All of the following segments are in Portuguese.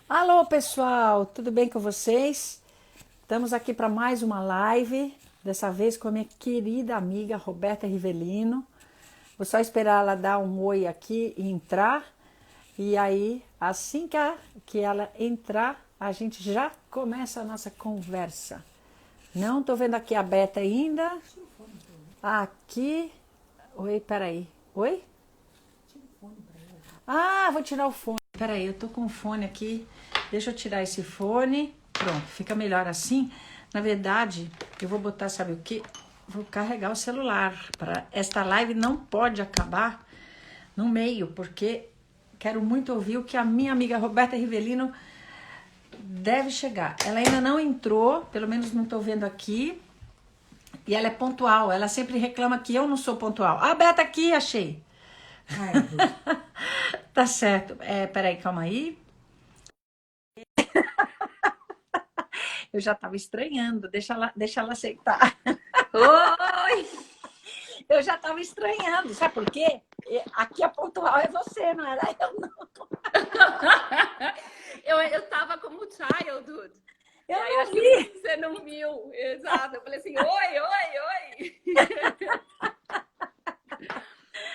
Alô, pessoal, tudo bem com vocês? Estamos aqui para mais uma live, dessa vez com a minha querida amiga Roberta Rivelino. Vou só esperar ela dar um oi aqui e entrar. E aí, assim que ela entrar, a gente já começa a nossa conversa. Não estou vendo aqui a Beta ainda. Aqui. Oi, peraí. Oi? Ah, vou tirar o fone. Peraí, eu tô com o fone aqui. Deixa eu tirar esse fone. Pronto, fica melhor assim. Na verdade, eu vou botar, sabe o que? Vou carregar o celular. Esta live não pode acabar no meio, porque quero muito ouvir o que a minha amiga Roberta Rivelino deve chegar. Ela ainda não entrou, pelo menos não tô vendo aqui. E ela é pontual. Ela sempre reclama que eu não sou pontual. Ah, Beta aqui, achei. Tá certo. Peraí, calma aí. Eu já estava estranhando, deixa ela aceitar. Oi! Eu já estava estranhando, sabe por quê? Aqui a pontual é você, não era eu, não. Eu tava como childhood. E Eu aí não acho que vi. você não viu. Exato. Eu falei assim, oi, oi, oi.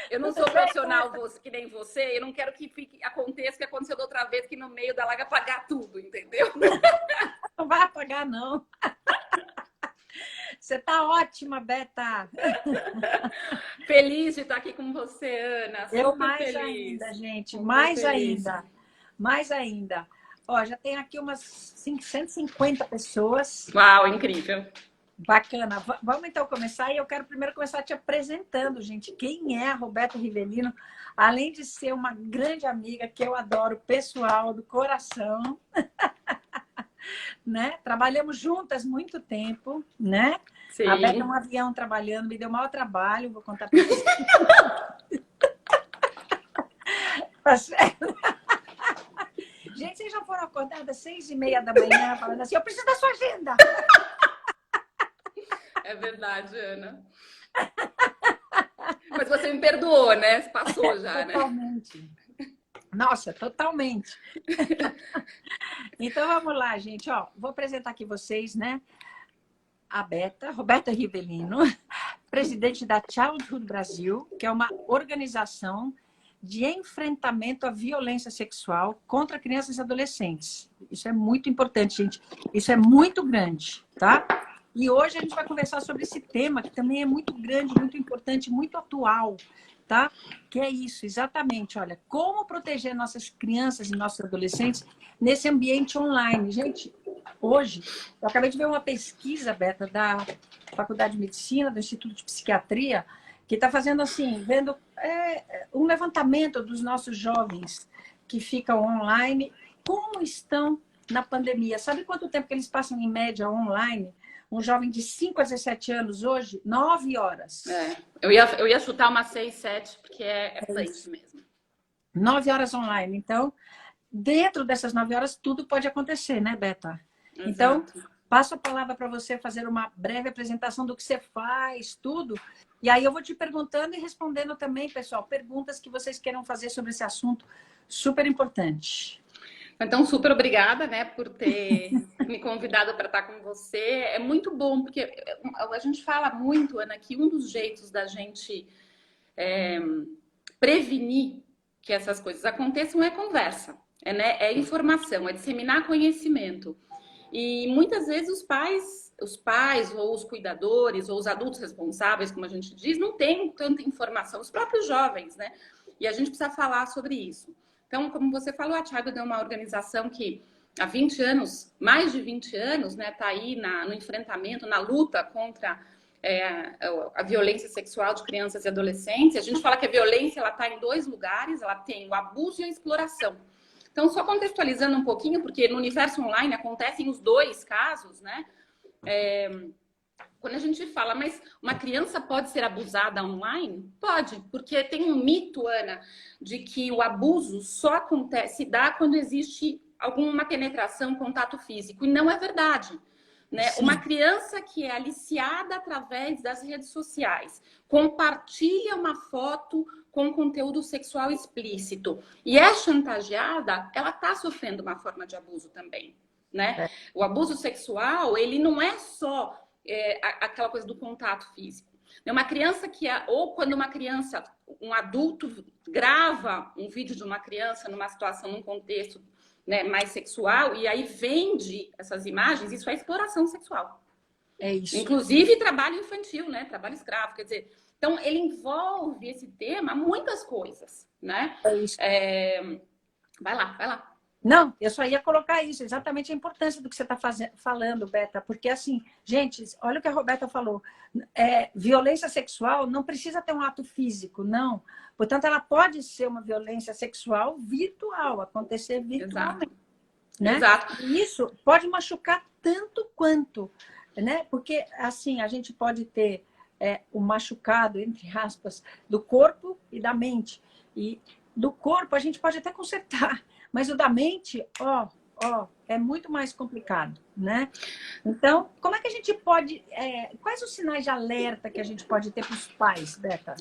Eu não Tudo sou bem, profissional Beta? que nem você. Eu não quero que aconteça o que aconteceu da outra vez, que no meio da live apagar tudo, entendeu? Não vai apagar, não. Você tá ótima, Beta. Feliz de estar aqui com você, Ana. Eu Super mais feliz. ainda, gente, Super mais feliz. ainda. Mais ainda. Ó, já tem aqui umas 150 pessoas. Uau, incrível. Bacana. Vamos então começar e eu quero primeiro começar te apresentando, gente. Quem é a Roberta Rivelino? Além de ser uma grande amiga que eu adoro, pessoal, do coração, né? Trabalhamos juntas muito tempo, né? A Beta é um Sim. avião trabalhando, me deu maior trabalho, vou contar para você. Tá certo? Gente, vocês já foram acordadas às 6h30 da manhã falando assim, eu preciso da sua agenda. É verdade, Ana. Mas você me perdoou, né? Passou já, né? Totalmente. Nossa, totalmente. Então vamos lá, gente. Ó, vou apresentar aqui vocês, né? A Beta, Roberta Rivelino, presidente da Childhood Brasil, que é uma organização de enfrentamento à violência sexual contra crianças e adolescentes. Isso é muito importante, gente. Isso é muito grande, tá? E hoje a gente vai conversar sobre esse tema, que também é muito grande, muito importante, muito atual, tá? Que é isso, exatamente. Olha, como proteger nossas crianças e nossos adolescentes nesse ambiente online. Gente, hoje, eu acabei de ver uma pesquisa, Beta, da Faculdade de Medicina, do Instituto de Psiquiatria, que está fazendo assim, vendo um levantamento dos nossos jovens que ficam online, como estão na pandemia. Sabe quanto tempo que eles passam em média online? Um jovem de 5 a 17 anos hoje, 9 horas. É. Eu ia chutar uma 6, 7, porque é É punk isso. mesmo. 9 horas online. Então, dentro dessas 9 horas, tudo pode acontecer, né, Beta? Então, Exato. passo a palavra para você fazer uma breve apresentação do que você faz, tudo. E aí eu vou te perguntando e respondendo também, pessoal, perguntas que vocês queiram fazer sobre esse assunto super importante. Então, super obrigada, né, por ter me convidado para estar com você. É muito bom, porque a gente fala muito, Ana, que um dos jeitos da gente prevenir que essas coisas aconteçam é conversa, é informação, é disseminar conhecimento. E muitas vezes os pais ou os cuidadores ou os adultos responsáveis, como a gente diz, não têm tanta informação, os próprios jovens, né? E a gente precisa falar sobre isso. Então, como você falou, a Thiago é uma organização que há 20 anos, mais de 20 anos, né, está aí no enfrentamento, na luta contra a violência sexual de crianças e adolescentes. A gente fala que a violência ela está em dois lugares, ela tem o abuso e a exploração. Então, só contextualizando um pouquinho, porque no universo online acontecem os dois casos, né? Quando a gente fala, mas uma criança pode ser abusada online? Pode, porque tem um mito, Ana, de que o abuso só acontece, se dá quando existe alguma penetração, contato físico. E não é verdade. né? Uma criança que é aliciada através das redes sociais, compartilha uma foto com conteúdo sexual explícito e é chantageada, ela está sofrendo uma forma de abuso também, né? O abuso sexual, ele não é só aquela coisa do contato físico. Uma criança ou quando uma criança, um adulto grava um vídeo de uma criança numa situação, num contexto, né, mais sexual, e aí vende essas imagens, isso é exploração sexual. É isso. Inclusive trabalho infantil, né? Trabalho escravo, quer dizer, então ele envolve esse tema muitas coisas, né? É isso. Vai lá. Não, eu só ia colocar isso, exatamente a importância do que você está falando, Beta, porque assim, gente, olha o que a Roberta falou, violência sexual não precisa ter um ato físico, não. Portanto, ela pode ser uma violência sexual virtual, acontecer virtualmente. Exato. Né? Exato. E isso pode machucar tanto quanto, né? Porque assim, a gente pode ter o machucado, entre aspas, do corpo e da mente. E do corpo a gente pode até consertar, mas o da mente, é muito mais complicado, né? Então, como é que a gente pode... quais os sinais de alerta que a gente pode ter para os pais, Beta?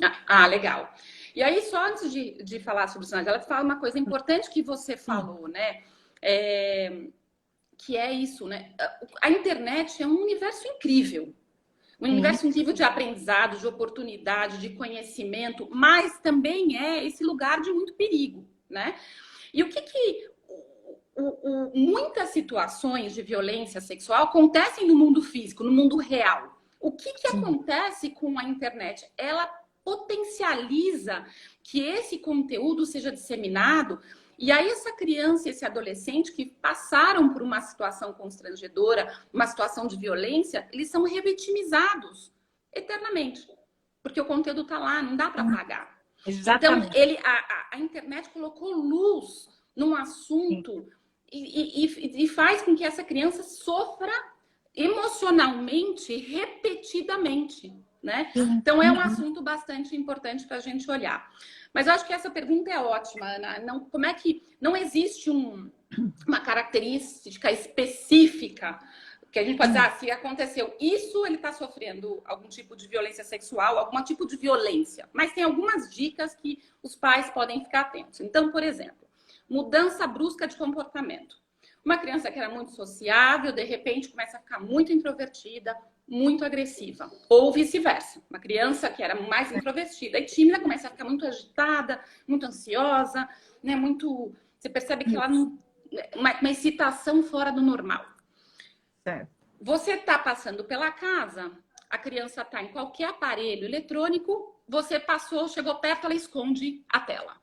Legal. E aí, só antes de falar sobre os sinais de alerta, fala uma coisa importante que você falou, né? Que é isso, né? A internet é um universo incrível. Um universo incrível de aprendizado, de oportunidade, de conhecimento, mas também é esse lugar de muito perigo, né? E o que muitas situações de violência sexual acontecem no mundo físico, no mundo real. O que acontece com a internet? Ela potencializa que esse conteúdo seja disseminado, e aí essa criança, esse adolescente que passaram por uma situação constrangedora, uma situação de violência, eles são revitimizados eternamente, porque o conteúdo está lá, não dá para apagar. Exatamente. Então, a internet colocou luz num assunto e faz com que essa criança sofra emocionalmente, repetidamente, né? Então, é um assunto bastante importante para a gente olhar. Mas eu acho que essa pergunta é ótima, Ana. Como é que não existe uma característica específica que a gente pode dizer, se aconteceu isso, ele está sofrendo algum tipo de violência sexual, algum tipo de violência. Mas tem algumas dicas que os pais podem ficar atentos. Então, por exemplo, mudança brusca de comportamento. Uma criança que era muito sociável, de repente começa a ficar muito introvertida, muito agressiva. Ou vice-versa. Uma criança que era mais introvertida e tímida começa a ficar muito agitada, muito ansiosa, né? Você percebe que ela não... uma excitação fora do normal. Certo. Você está passando pela casa, a criança está em qualquer aparelho eletrônico, você passou, chegou perto, ela esconde a tela.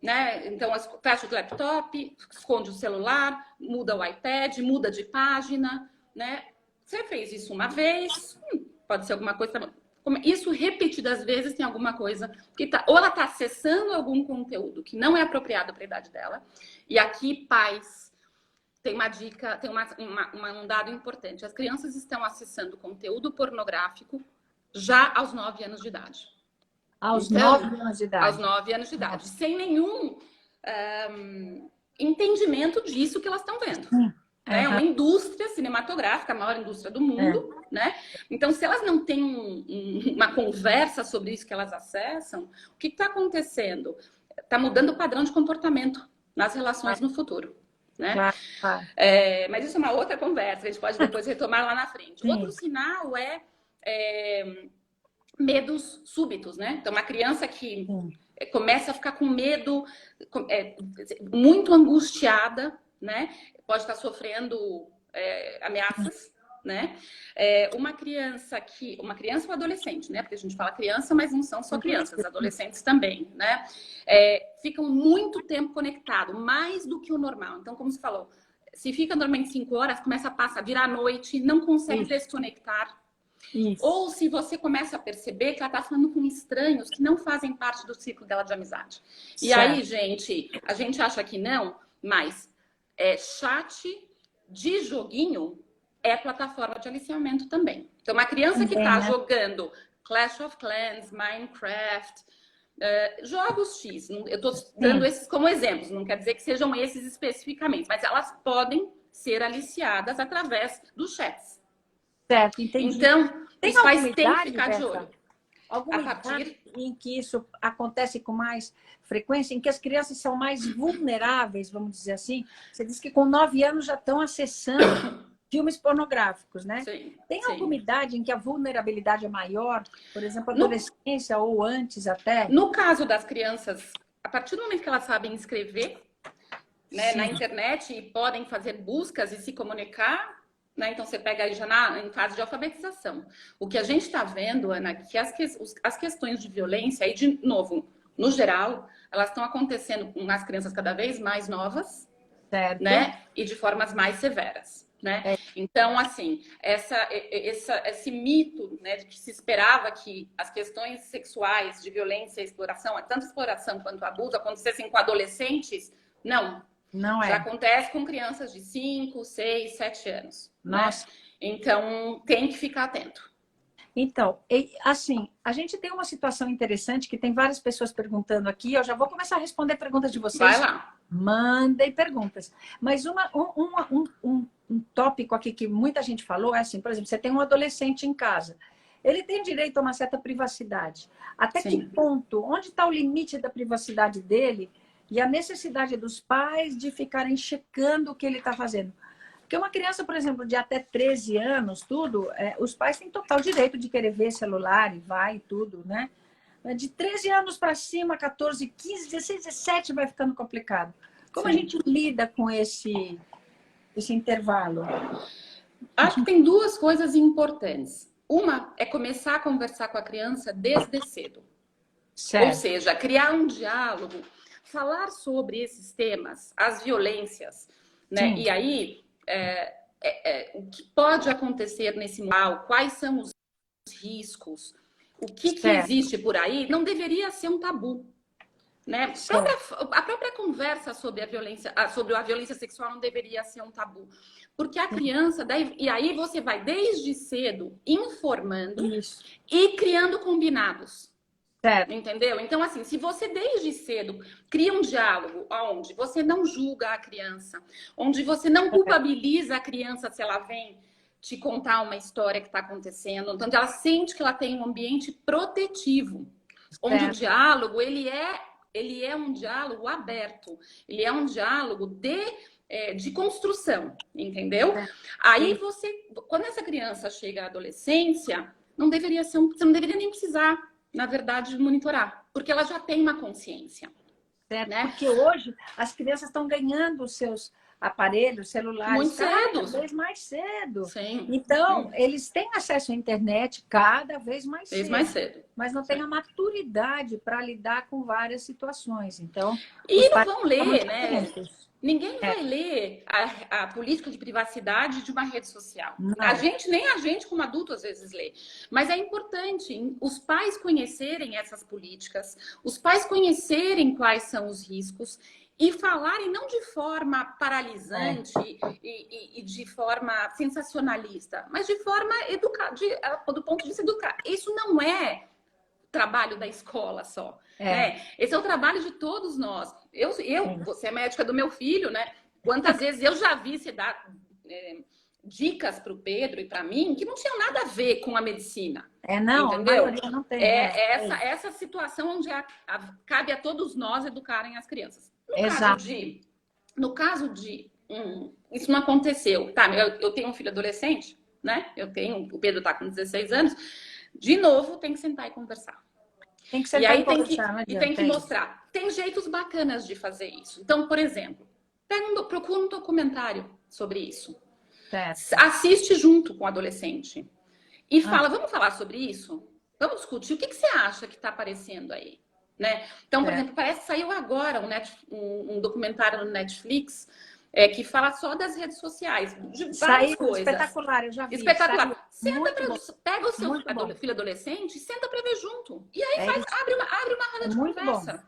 Né? Então, fecha o laptop, esconde o celular, muda o iPad, muda de página, né? Você fez isso uma vez, pode ser alguma coisa... Isso repetidas vezes tem alguma coisa que ou ela está acessando algum conteúdo que não é apropriado para a idade dela. E aqui, pais, tem uma dica, tem um dado importante. As crianças estão acessando conteúdo pornográfico já aos 9 anos de idade. Aos 9 anos de idade. Aos 9 anos de idade. Sem nenhum entendimento disso que elas estão vendo. É uma indústria cinematográfica, a maior indústria do mundo, né? Então, se elas não têm uma conversa sobre isso que elas acessam, o que está acontecendo? Está mudando o padrão de comportamento nas relações no futuro. Né? Mas isso é uma outra conversa, a gente pode depois retomar lá na frente. Outro sinal é medos súbitos, né? Então, uma criança que começa a ficar com medo, muito angustiada, né? Pode estar sofrendo ameaças, né? Uma criança ou adolescente, né? Porque a gente fala criança, mas não são só crianças, adolescentes também, né? Ficam muito tempo conectados, mais do que o normal. Então, como você falou, se fica normalmente 5 horas, começa a passar, virar noite, não consegue desconectar. Isso. Ou se você começa a perceber que ela está falando com estranhos que não fazem parte do ciclo dela de amizade. Certo. E aí, gente, a gente acha que não, mas chat de joguinho é plataforma de aliciamento também. Então, uma criança que está jogando Clash of Clans, Minecraft, jogos X, eu estou dando esses como exemplos, não quer dizer que sejam esses especificamente, mas elas podem ser aliciadas através dos chats. Certo, entendi. Então, tem os pais têm que idade, ficar de Berta? olho. Alguma idade em que isso acontece com mais frequência, em que as crianças são mais vulneráveis, vamos dizer assim? Você disse que com 9 anos já estão acessando filmes pornográficos, né? Sim, Tem sim. alguma idade em que a vulnerabilidade é maior? Por exemplo, adolescência ou antes até? No caso das crianças, a partir do momento que elas sabem escrever, né, na internet e podem fazer buscas e se comunicar, né? Então você pega aí já em fase de alfabetização. O que a gente está vendo, Ana, que as questões de violência, aí de novo, no geral, elas estão acontecendo com as crianças cada vez mais novas, certo, né? E de formas mais severas, né? Então, assim, esse mito, né, de que se esperava que as questões sexuais de violência e exploração, tanto exploração quanto abuso, acontecessem com adolescentes, não. Não já é. acontece com crianças de 5, 6, 7 anos. Nossa. Né? Então, tem que ficar atento. Então, assim, a gente tem uma situação interessante que tem várias pessoas perguntando aqui. Eu já vou começar a responder perguntas de vocês. Vai lá. Mandem perguntas. Mas um tópico aqui que muita gente falou é assim, por exemplo, você tem um adolescente em casa. Ele tem direito a uma certa privacidade. Até que ponto? Onde está o limite da privacidade dele e a necessidade dos pais de ficarem checando o que ele está fazendo? Porque uma criança, por exemplo, de até 13 anos, os pais têm total direito de querer ver celular e vai e tudo, né? De 13 anos para cima, 14, 15, 16, 17 vai ficando complicado. Como a gente lida com esse intervalo? Acho que tem duas coisas importantes. Uma é começar a conversar com a criança desde cedo. Certo. Ou seja, criar um diálogo, falar sobre esses temas, as violências, né? E aí, o que pode acontecer nesse mal, quais são os riscos, o que existe por aí, não deveria ser um tabu. Né? A própria conversa sobre a violência sexual não deveria ser um tabu. Porque a criança, e aí você vai desde cedo informando e criando combinados. Certo. Entendeu? Então, assim, se você desde cedo cria um diálogo onde você não julga a criança, onde você não culpabiliza a criança se ela vem te contar uma história que está acontecendo, então ela sente que ela tem um ambiente protetivo, onde o diálogo, ele é um diálogo aberto, ele é um diálogo de construção, entendeu? Aí quando essa criança chega à adolescência, você não deveria nem precisar, na verdade, monitorar, porque ela já tem uma consciência. Certo, né? Porque hoje as crianças estão ganhando os seus aparelhos, celulares, muito cedo. Cada vez mais cedo. Sim. Então, eles têm acesso à internet cada vez mais cedo. Mas não têm a maturidade para lidar com várias situações. Então, e não vão ler, né? Ninguém vai ler a política de privacidade de uma rede social. Nem a gente como adulto às vezes lê. Mas é importante os pais conhecerem essas políticas, os pais conhecerem quais são os riscos e falarem não de forma paralisante e de forma sensacionalista, mas de forma educada, do ponto de vista educado. Isso não é trabalho da escola só. Né? Esse é o trabalho de todos nós. Você é médica do meu filho, né? Quantas vezes eu já vi você dar dicas para o Pedro e para mim que não tinham nada a ver com a medicina. Entendeu? Não tem. Essa situação onde cabe a todos nós educarem as crianças. No caso de isso não aconteceu. Tá, eu tenho um filho adolescente, né? O Pedro está com 16 anos. De novo, tem que sentar e conversar. Tem que sentar e conversar. E tem que mostrar. Tem jeitos bacanas de fazer isso. Então, por exemplo, procura um documentário sobre isso. Assiste junto com o adolescente. E fala, vamos falar sobre isso? Vamos discutir. O que você acha que está aparecendo aí? Né? Então, por exemplo, parece que saiu agora um documentário no Netflix que fala só das redes sociais, de várias coisas. Espetacular, eu já vi. Espetacular. Pega o seu filho adolescente e senta para ver junto. E aí abre uma roda de conversa.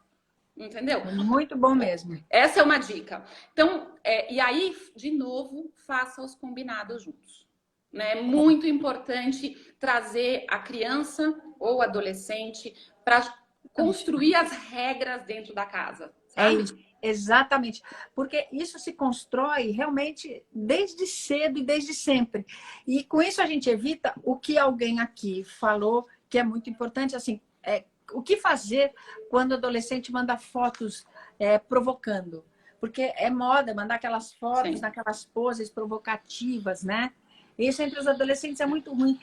Entendeu? Muito bom mesmo. Essa é uma dica. Então, e aí, de novo, faça os combinados juntos. Né? É muito importante trazer a criança ou adolescente para construir as regras dentro da casa, É sabe? isso, exatamente. Porque isso se constrói realmente desde cedo e desde sempre. E com isso a gente evita o que alguém aqui falou, que é muito importante, assim, o que fazer quando o adolescente manda fotos provocando? Porque é moda mandar aquelas fotos Sim. naquelas poses provocativas, né? Isso entre os adolescentes é muito ruim.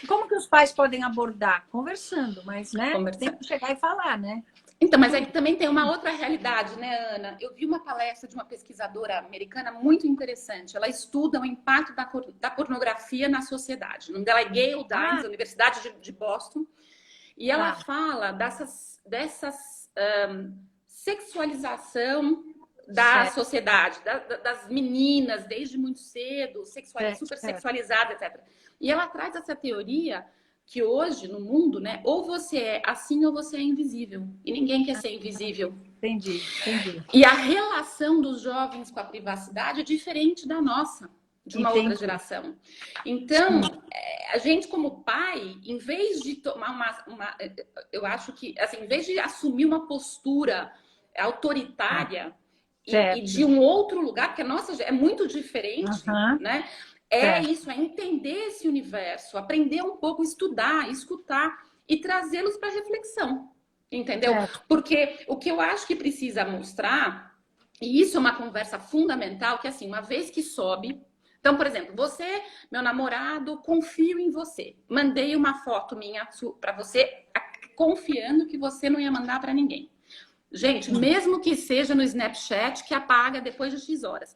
Como que os pais podem abordar? Conversando, mas, né? Tem Conversando. que chegar e falar, né? Então, mas aí também tem uma outra realidade, né, Ana? Eu vi uma palestra de uma pesquisadora americana muito interessante. Ela estuda o impacto da pornografia na sociedade. O nome dela é Gayle Dines, Ah, da Universidade de Boston. E ela tá. fala dessas sexualização da Certo, sociedade, das meninas desde muito cedo, certo, super certo. sexualizadas, etc. E ela traz essa teoria que hoje no mundo, né, ou você é assim ou você é invisível. E ninguém quer ser invisível. Entendi, entendi, E a relação dos jovens com a privacidade é diferente da nossa, de uma outra entendi. geração. Então, Sim, a gente como pai, em vez de tomar eu acho que, assim, em vez de assumir uma postura autoritária e de certo. um outro lugar, porque a nossa é muito diferente, Aham, né? É certo, isso, é entender esse universo, aprender um pouco, estudar, escutar e trazê-los para reflexão, entendeu? certo. Porque o que eu acho que precisa mostrar, e isso é uma conversa fundamental, que assim, uma vez que sobe. Então, por exemplo, você, meu namorado, confio em você. Mandei uma foto minha para você, confiando que você não ia mandar para ninguém. Gente, Sim, mesmo que seja no Snapchat, que apaga depois de X horas.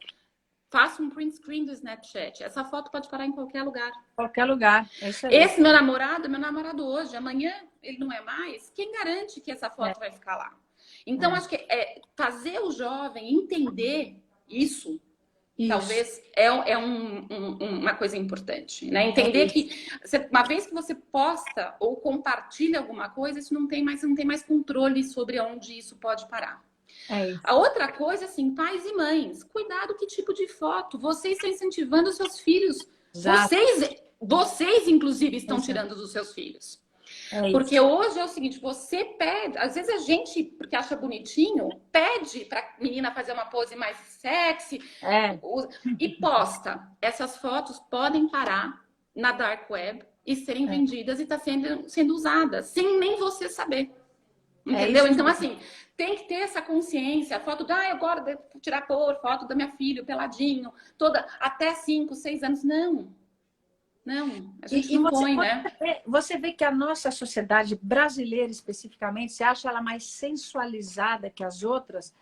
Faça um print screen do Snapchat. Essa foto pode parar em qualquer lugar. qualquer lugar. É isso aí. Esse meu namorado hoje, amanhã ele não é mais. Quem garante que essa É, foto vai ficar lá? Então, é. acho que fazer o jovem entender isso, Isso, talvez uma coisa importante, né? é Entender isso. que uma vez que você posta ou compartilha alguma coisa, isso não tem mais controle sobre onde isso pode parar. É A isso. outra coisa, assim, pais e mães, cuidado que tipo de foto. Vocês estão incentivando os seus filhos. Exato, Vocês inclusive, estão exato. tirando dos seus filhos. É Porque isso. hoje é o seguinte, você pede, às vezes a gente, porque acha bonitinho, pede para a menina fazer uma pose mais sexy É, e posta. Essas fotos podem parar na dark web e serem é, vendidas e tá sendo usadas, sem nem você saber. é Entendeu? isso Então, mesmo. assim, tem que ter essa consciência. A foto eu gosto de tirar foto da minha filha, peladinho, toda, até 5, 6 anos. Não, não, a gente E não você, põe, né? você vê que a nossa sociedade brasileira, especificamente, você acha ela mais sensualizada que as outras?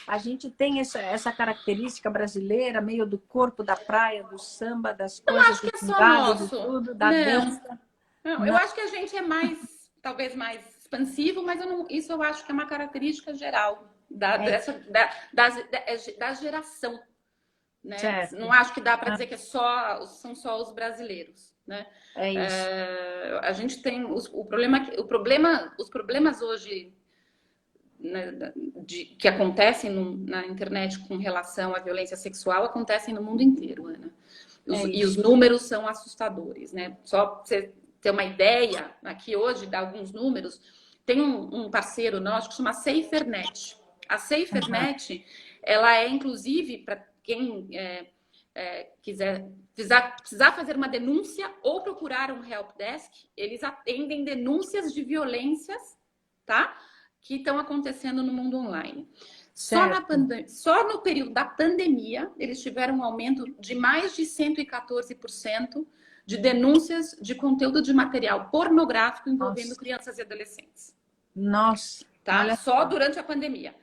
A gente tem essa característica brasileira, meio do corpo, da praia, do samba, das Não coisas, acho do que é só gingado, do nosso. tudo, da Não, dança. não. Eu Não, acho que a gente é mais, talvez mais expansivo, mas isso eu acho que é uma característica geral é isso. da geração, né? Certo. Não acho que dá para Ah, dizer que são só os brasileiros, né? é isso. A gente tem os problemas hoje, né, que acontecem na internet com relação à violência sexual acontecem no mundo inteiro, Ana. É E os isso. números são assustadores, né? Só para você ter uma ideia, aqui hoje, dá alguns números, tem um parceiro nosso que chama SaferNet. A Aham. SaferNet, ela é inclusive para quem precisar fazer uma denúncia ou procurar um helpdesk, eles atendem denúncias de violências, tá? Que estão acontecendo no mundo online. Certo. Só no período da pandemia, eles tiveram um aumento de mais de 114% de denúncias de conteúdo de material pornográfico envolvendo Nossa. crianças e adolescentes, Nossa. tá? Olha Só só. durante a pandemia.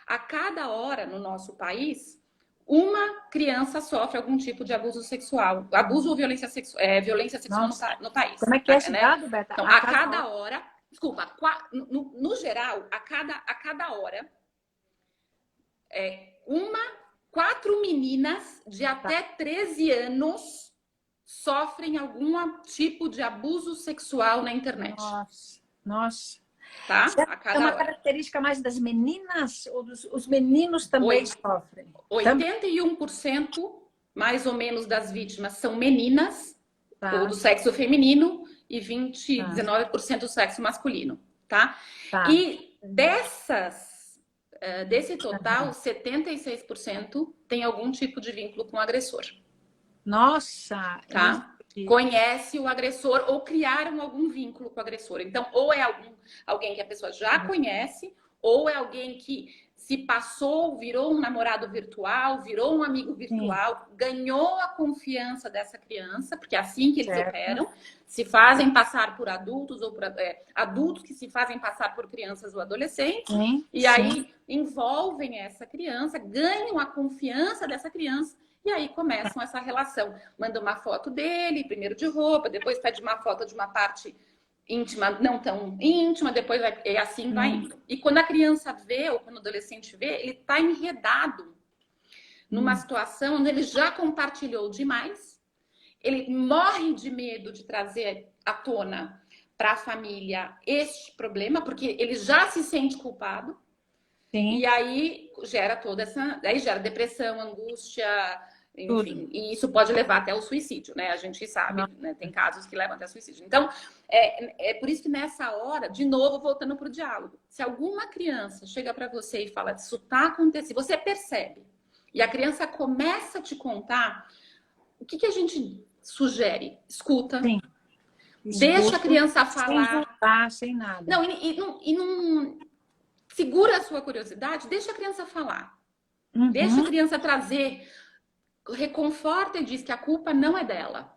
A cada hora no nosso país, uma criança sofre algum tipo de abuso sexual, abuso ou violência sexual Nossa. no país, Como é que é esse né? dado, Beta? Então, A a cada hora. cada hora, desculpa, no geral, a cada hora, uma, 4 meninas de Tá. até 13 anos sofrem algum tipo de abuso sexual na internet, Nossa. Nossa. tá? Certo? A É uma cada hora. característica mais das meninas ou os meninos também sofrem? Também. 81% mais ou menos das vítimas são meninas ou Tá, do sexo feminino e tá, 19% do sexo masculino, tá? tá. E dessas desse total, 76% tem algum tipo de vínculo com o agressor. Nossa! Tá? Conhece o agressor ou criaram algum vínculo com o agressor. Então, ou é alguém que a pessoa já conhece, ou é alguém que se passou, virou um namorado virtual, virou um amigo virtual, ganhou a confiança dessa criança, porque é assim que eles operam, se fazem passar por adultos ou por adultos que se fazem passar por crianças ou adolescentes, aí envolvem essa criança, ganham a confiança dessa criança. E aí começam essa relação. Manda uma foto dele, primeiro de roupa, depois pede uma foto de uma parte íntima, não tão íntima, depois vai, e assim vai indo. E quando a criança vê, ou quando o adolescente vê, ele está enredado numa situação onde ele já compartilhou demais, ele morre de medo de trazer à tona para a família este problema, porque ele já se sente culpado. E aí gera toda essa... Aí gera depressão, angústia... Enfim, e isso pode levar até o suicídio, né? A gente sabe, né? Tem casos que levam até o suicídio. Então, é por isso que nessa hora, de novo, voltando para o diálogo, se alguma criança chega para você e fala, isso tá acontecendo, você percebe, e a criança começa a te contar, o que a gente sugere? Escuta. Deixa a criança falar. Sem julgar, sem nada. Não segura a sua curiosidade, deixa a criança falar. Deixa a criança trazer... reconforta e diz que a culpa não é dela.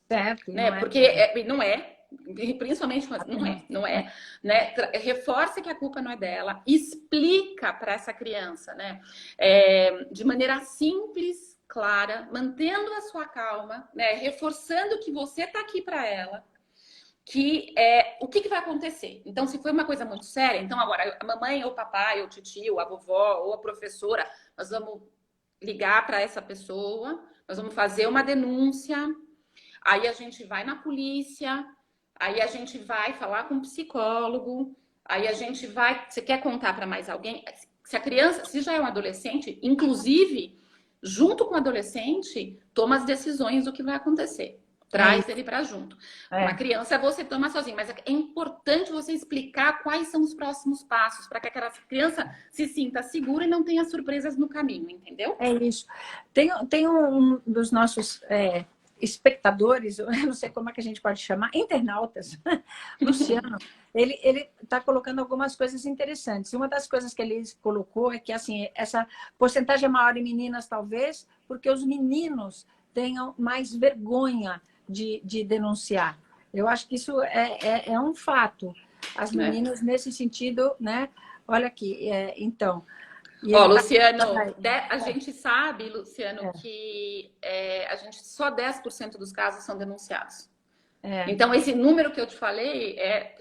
Certo. Né? Porque não é, principalmente não é, né? Reforça que a culpa não é dela, explica para essa criança, né? De maneira simples, clara, mantendo a sua calma, né? Reforçando que você está aqui para ela, que o que vai acontecer. Então, se foi uma coisa muito séria, então agora a mamãe ou o papai ou o tio, a vovó ou a professora, nós vamos ligar para essa pessoa, nós vamos fazer uma denúncia, aí a gente vai na polícia, aí a gente vai falar com um psicólogo, aí a gente vai... Você quer contar para mais alguém? Se a criança, se já é um adolescente, inclusive, junto com o adolescente, toma as decisões do que vai acontecer. Traz ele para junto. Uma criança você toma sozinho, mas é importante você explicar quais são os próximos passos para que aquela criança se sinta segura e não tenha surpresas no caminho, entendeu? É isso. Tem um dos nossos espectadores, eu não sei como é que a gente pode chamar, internautas, Luciano, ele está colocando algumas coisas interessantes. Uma das coisas que ele colocou é que assim, essa porcentagem é maior em meninas, talvez, porque os meninos tenham mais vergonha de denunciar. Eu acho que isso é um fato. As meninas, nesse sentido, né? Olha aqui, então... Luciano, a gente sabe, Luciano, que só 10% dos casos são denunciados. Então, esse número que eu te falei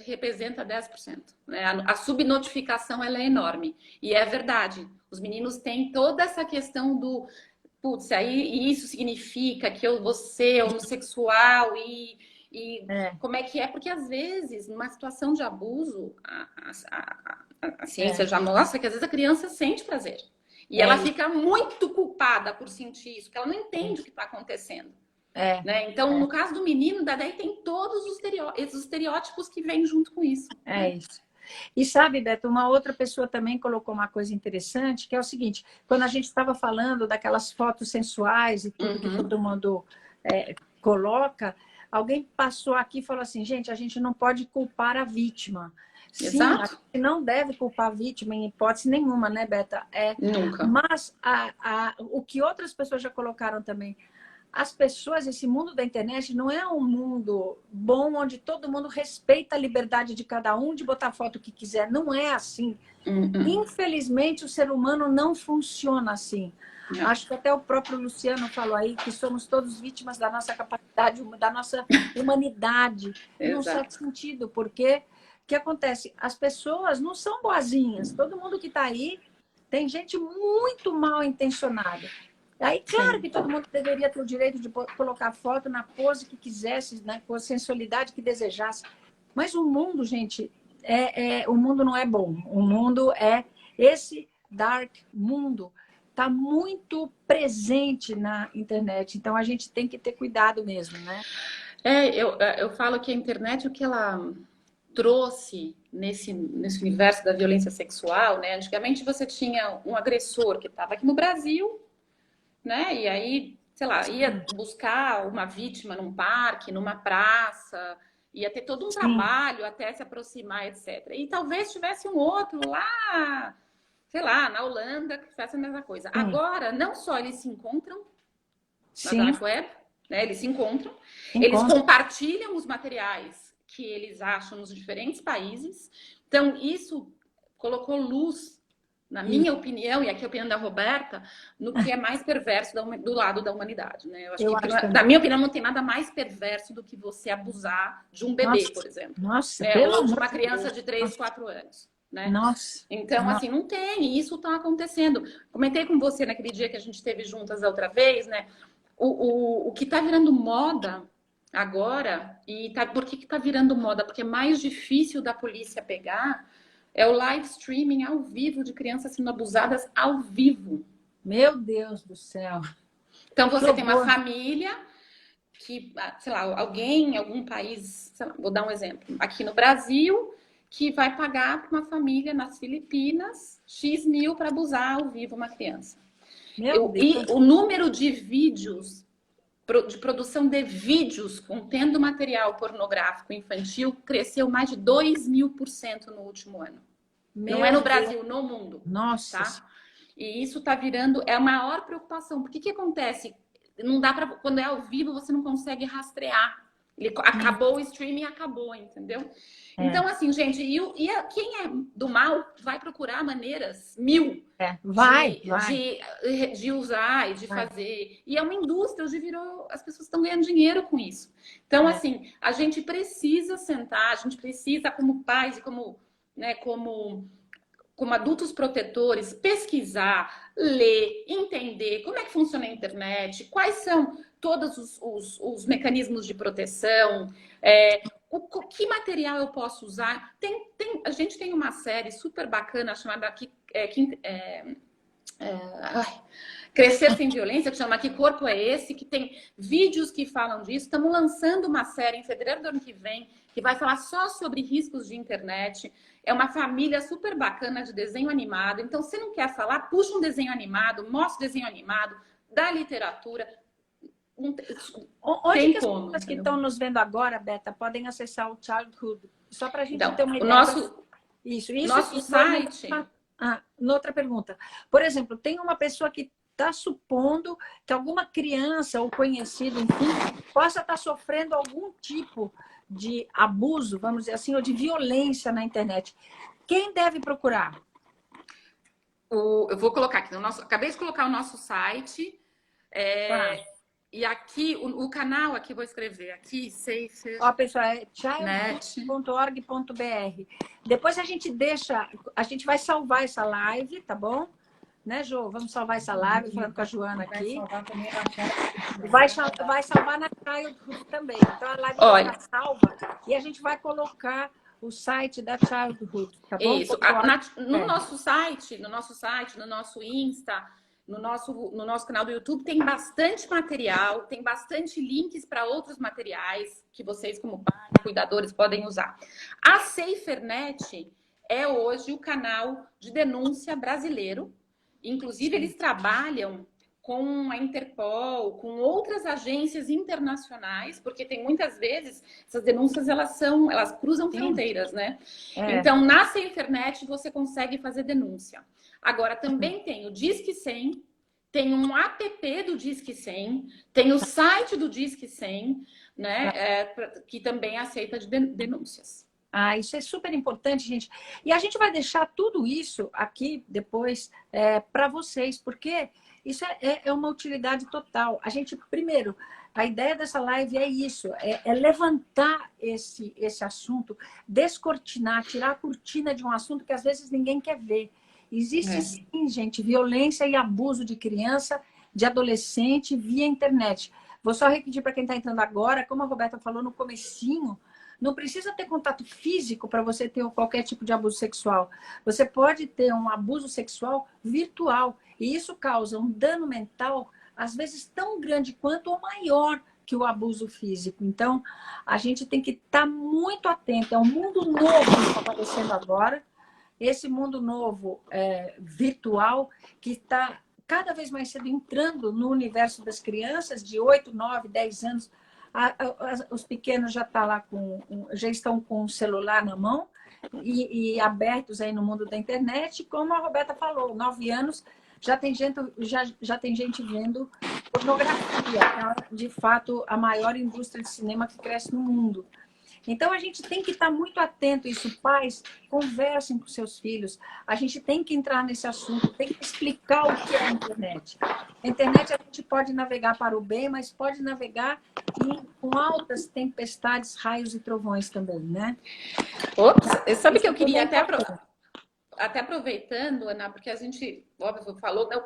representa 10%. Né? A subnotificação ela é enorme. E é verdade. Os meninos têm toda essa questão do... Putz, aí isso significa que eu vou ser homossexual como é que é? Porque às vezes, numa situação de abuso, a ciência já mostra que às vezes a criança sente prazer. E ela fica muito culpada por sentir isso, porque ela não entende o que está acontecendo. Né? Então, no caso do menino, daí tem todos os estereótipos que vêm junto com isso. Isso. E sabe, Beto, uma outra pessoa também colocou uma coisa interessante, que é o seguinte, quando a gente estava falando daquelas fotos sensuais e tudo que todo mundo coloca, alguém passou aqui e falou assim, gente, a gente não pode culpar a vítima. Sim, a gente não deve culpar a vítima em hipótese nenhuma, né, Beta? Nunca. Mas o que outras pessoas já colocaram também, as pessoas, esse mundo da internet não é um mundo bom onde todo mundo respeita a liberdade de cada um de botar a foto que quiser. Não é assim. Infelizmente, o ser humano não funciona assim. Acho que até o próprio Luciano falou aí que somos todos vítimas da nossa capacidade, da nossa humanidade. Num certo sentido, porque o que acontece? As pessoas não são boazinhas. Todo mundo que está aí tem gente muito mal intencionada. Aí, claro que todo mundo deveria ter o direito de colocar foto na pose que quisesse, né, com a sensualidade que desejasse. Mas o mundo, gente, o mundo não é bom. O mundo esse dark mundo está muito presente na internet. Então, a gente tem que ter cuidado mesmo, né? Eu falo que a internet, trouxe nesse universo da violência sexual, né? Antigamente você tinha um agressor que estava aqui no Brasil, né? E aí, sei lá, ia buscar uma vítima num parque, numa praça, ia ter todo um trabalho até se aproximar, etc. E talvez tivesse um outro lá, sei lá, na Holanda, que faz a mesma coisa. Agora, não só eles se encontram na dark web, né? Eles se encontram, eles compartilham os materiais que eles acham nos diferentes países. Então, isso colocou luz, na minha opinião, e aqui a opinião da Roberta, no que é mais perverso do lado da humanidade, né? Eu acho que, na minha opinião, não tem nada mais perverso do que você abusar de um bebê, por exemplo. Nossa, né? Ou de uma criança de 3, 4 anos. Né? Nossa. Então, assim, não tem, e isso está acontecendo. Comentei com você naquele dia que a gente esteve juntas da outra vez, né? O que está virando moda agora, por que está virando moda? Porque é mais difícil da polícia pegar é o live streaming ao vivo de crianças sendo abusadas ao vivo. Meu Deus do céu. Então você tem uma família que, sei lá, alguém em algum país, sei lá, vou dar um exemplo, aqui no Brasil, que vai pagar para uma família nas Filipinas X mil para abusar ao vivo uma criança. E o número de vídeos, de produção de vídeos contendo material pornográfico infantil cresceu mais de 2.000% no último ano. Não é no Brasil, no mundo. Nossa. Tá? E isso está virando, é a maior preocupação. Porque o que acontece? Não dá para, quando é ao vivo, você não consegue rastrear. Acabou o streaming, acabou, entendeu? Então, assim, gente, quem é do mal vai procurar maneiras de usar e de fazer. E é uma indústria, hoje virou, as pessoas estão ganhando dinheiro com isso. Então, assim, a gente precisa sentar, a gente precisa, como pais e como adultos protetores, pesquisar, ler, entender como é que funciona a internet, quais são todos os mecanismos de proteção, que material eu posso usar. A gente tem uma série super bacana chamada Crescer Sem Violência, que chama Que Corpo é Esse?, que tem vídeos que falam disso. Estamos lançando uma série em fevereiro do ano que vem, que vai falar só sobre riscos de internet. É uma família super bacana de desenho animado. Então, se não quer falar, puxa um desenho animado, mostra o desenho animado, dá literatura. Onde que as pessoas que estão nos vendo agora, Beta, podem acessar o Childhood? Só para a gente ter uma ideia. Nosso site... Outra pergunta. Por exemplo, tem uma pessoa que está supondo que alguma criança ou conhecido, enfim, possa estar sofrendo algum tipo de abuso, vamos dizer assim, ou de violência na internet. Quem deve procurar? Eu vou colocar aqui no nosso... Acabei de colocar o nosso site. E aqui, o canal, aqui vou escrever, aqui, Safer. Ó, pessoal, é childhood.org.br. Depois a gente vai salvar essa live, tá bom? Né, Jô? Vamos salvar essa live, falando com a Joana aqui. Vai salvar na Childhood também. Então a live vai ficar salva e a gente vai colocar o site da Childhood, tá bom? Isso. No nosso site, no nosso Insta, no nosso canal do YouTube tem bastante material, tem bastante links para outros materiais que vocês, como pais, cuidadores, podem usar. A SaferNet é hoje o canal de denúncia brasileiro. Inclusive, eles trabalham com a Interpol, com outras agências internacionais, porque tem muitas vezes essas denúncias elas cruzam fronteiras, né? Então, na SaferNet você consegue fazer denúncia. Agora, também tem o Disque 100, tem um app do Disque 100, tem o site do Disque 100, né? Que também aceita denúncias. Isso é super importante, gente. E a gente vai deixar tudo isso aqui depois para vocês, porque isso é uma utilidade total. A gente, primeiro, a ideia dessa live é isso, é levantar esse assunto, descortinar, tirar a cortina de um assunto que às vezes ninguém quer ver. Existe sim, gente, violência e abuso de criança, de adolescente via internet. Vou só repetir para quem está entrando agora, como a Roberta falou no comecinho, não precisa ter contato físico para você ter qualquer tipo de abuso sexual. Você pode ter um abuso sexual virtual. E isso causa um dano mental, às vezes tão grande quanto ou maior que o abuso físico. Então, a gente tem que estar muito atento. É um mundo novo que está aparecendo agora. Esse mundo novo virtual que está cada vez mais cedo entrando no universo das crianças de 8, 9, 10 anos. Os pequenos já estão com o celular na mão e abertos aí no mundo da internet. Como a Roberta falou, 9 anos já tem gente vendo pornografia, que é, de fato, a maior indústria de cinema que cresce no mundo. Então, a gente tem que estar muito atento a isso. Pais, conversem com seus filhos. A gente tem que entrar nesse assunto, tem que explicar o que é a internet. A internet a gente pode navegar para o bem, mas pode navegar com altas tempestades, raios e trovões também, né? Ops, sabe que eu queria até aproveitando, Ana, porque a gente, óbvio, falou, né,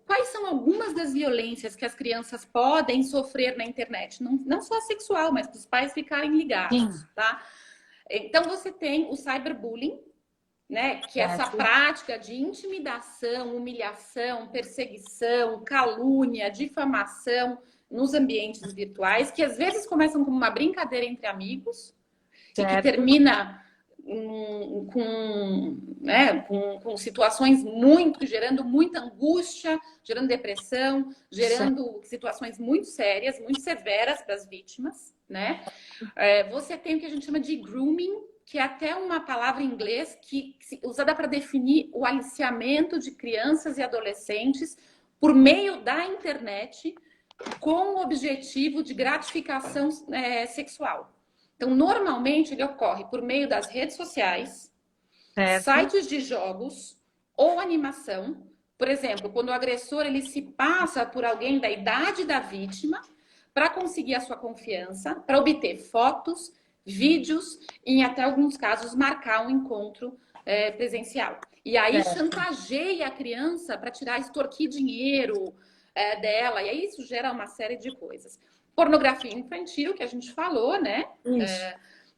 quais são algumas das violências que as crianças podem sofrer na internet? Não só a sexual, mas para os pais ficarem ligados, tá? Então, você tem o cyberbullying, né? Que é essa prática de intimidação, humilhação, perseguição, calúnia, difamação nos ambientes virtuais, que às vezes começam como uma brincadeira entre amigos e que termina com situações gerando muita angústia, gerando depressão, gerando situações muito sérias, muito severas para as vítimas, né? Você tem o que a gente chama de grooming, que é até uma palavra em inglês usada para definir o aliciamento de crianças e adolescentes por meio da internet com o objetivo de gratificação sexual. Então, normalmente, ele ocorre por meio das redes sociais, sites de jogos ou animação. Por exemplo, quando o agressor ele se passa por alguém da idade da vítima para conseguir a sua confiança, para obter fotos, vídeos e, em até alguns casos, marcar um encontro presencial. E aí chantageia a criança para extorquir dinheiro dela. E aí isso gera uma série de coisas. Pornografia infantil, que a gente falou, né?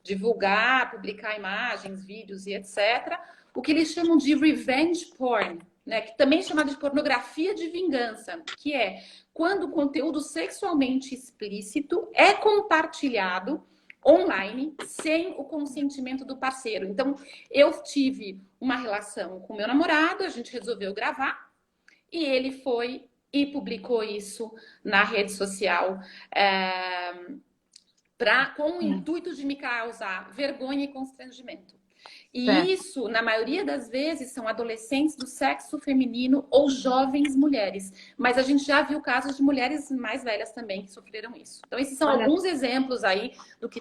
Divulgar, publicar imagens, vídeos e etc. O que eles chamam de revenge porn, né? Que também é chamado de pornografia de vingança, que é quando o conteúdo sexualmente explícito é compartilhado online sem o consentimento do parceiro. Então, eu tive uma relação com meu namorado, a gente resolveu gravar e ele foi e publicou isso na rede social com o intuito de me causar vergonha e constrangimento. E isso, na maioria das vezes, são adolescentes do sexo feminino ou jovens mulheres. Mas a gente já viu casos de mulheres mais velhas também que sofreram isso. Então, esses são alguns exemplos aí do que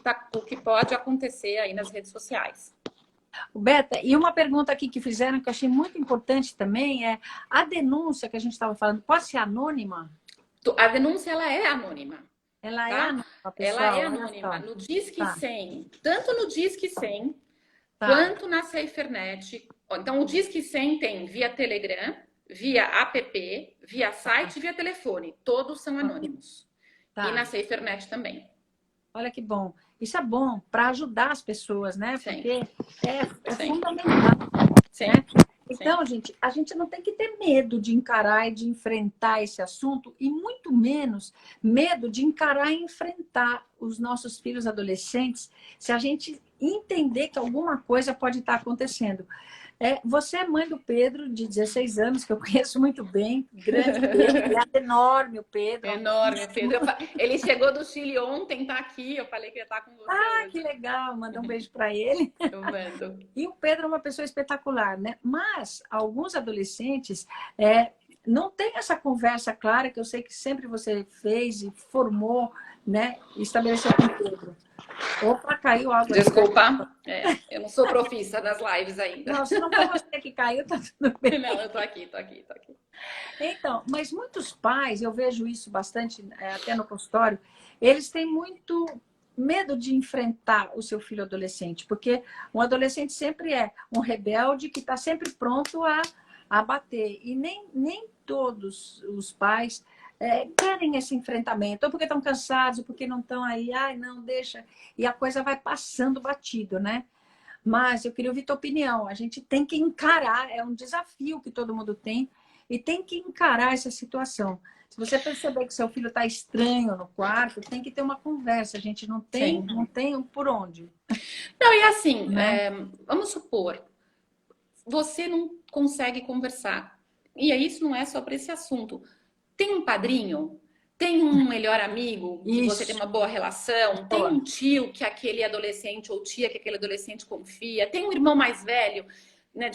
pode acontecer aí nas redes sociais. Beta, e uma pergunta aqui que fizeram que eu achei muito importante também é a denúncia que a gente estava falando, pode ser anônima? A denúncia, ela é anônima. Ela tá? é anônima, pessoal. Ela é anônima. No Disque 100, tanto no Disque 100 quanto na SaferNet. Então, o Disque 100 tem via Telegram, via app, via site, via telefone. Todos são anônimos. E na SaferNet também. Olha que bom. Isso é bom para ajudar as pessoas, né? Porque é fundamental. Sim. Né? Então, gente, a gente não tem que ter medo de encarar e de enfrentar esse assunto e muito menos medo de encarar e enfrentar os nossos filhos adolescentes se a gente entender que alguma coisa pode estar acontecendo. Você é mãe do Pedro, de 16 anos, que eu conheço muito bem. Grande Pedro, é enorme o Pedro. Enorme, Pedro. Ele chegou do Chile ontem, tá aqui. Eu falei que ia estar com você hoje. Que legal. Manda um beijo para ele. Eu mando. E o Pedro é uma pessoa espetacular, né? Mas alguns adolescentes não têm essa conversa clara que eu sei que sempre você fez e formou, né? E estabeleceu com o Pedro. Opa, caiu algo. Desculpa, eu não sou profissa das lives ainda. Não, se não for você que caiu, tá tudo bem. Não, eu tô aqui. Então, mas muitos pais, eu vejo isso bastante até no consultório, eles têm muito medo de enfrentar o seu filho adolescente, porque um adolescente sempre é um rebelde que está sempre pronto a bater. E nem todos os pais querem esse enfrentamento, ou porque estão cansados, ou porque não estão aí, não, deixa. E a coisa vai passando batido, né? Mas eu queria ouvir tua opinião. A gente tem que encarar, é um desafio que todo mundo tem, e tem que encarar essa situação Se você perceber que seu filho está estranho no quarto, tem que ter uma conversa. A gente não tem, não tem por onde. Não, e assim, Né? vamos supor, você não consegue conversar. E aí isso não é só para esse assunto. Tem um padrinho? Tem um melhor amigo que você tem Isso. uma boa relação? Tem Boa. um tio que aquele adolescente ou tia que aquele adolescente confia? Tem um irmão mais velho? Né,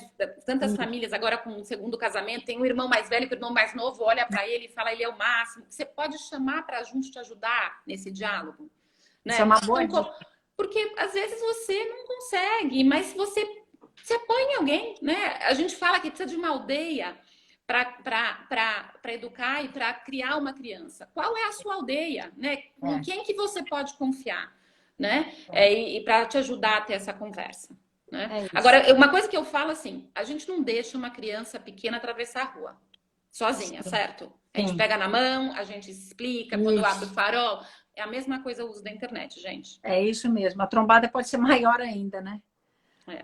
tantas famílias agora com o segundo casamento, tem um irmão mais velho que o irmão mais novo olha para ele e fala ele é o máximo. Você pode chamar para junto te ajudar nesse diálogo, né? Isso é uma boa Então, dica. porque às vezes você não consegue, mas se você se apoia em alguém, né? A gente fala que precisa de uma aldeia para educar e para criar uma criança. Qual é a sua aldeia, né? Com quem que você pode confiar, né? E para te ajudar a ter essa conversa. Né? Agora, uma coisa que eu falo assim, a gente não deixa uma criança pequena atravessar a rua sozinha, certo? A gente pega na mão, a gente explica, quando eu abro o farol, é a mesma coisa o uso da internet, gente. É isso mesmo. A trombada pode ser maior ainda, né?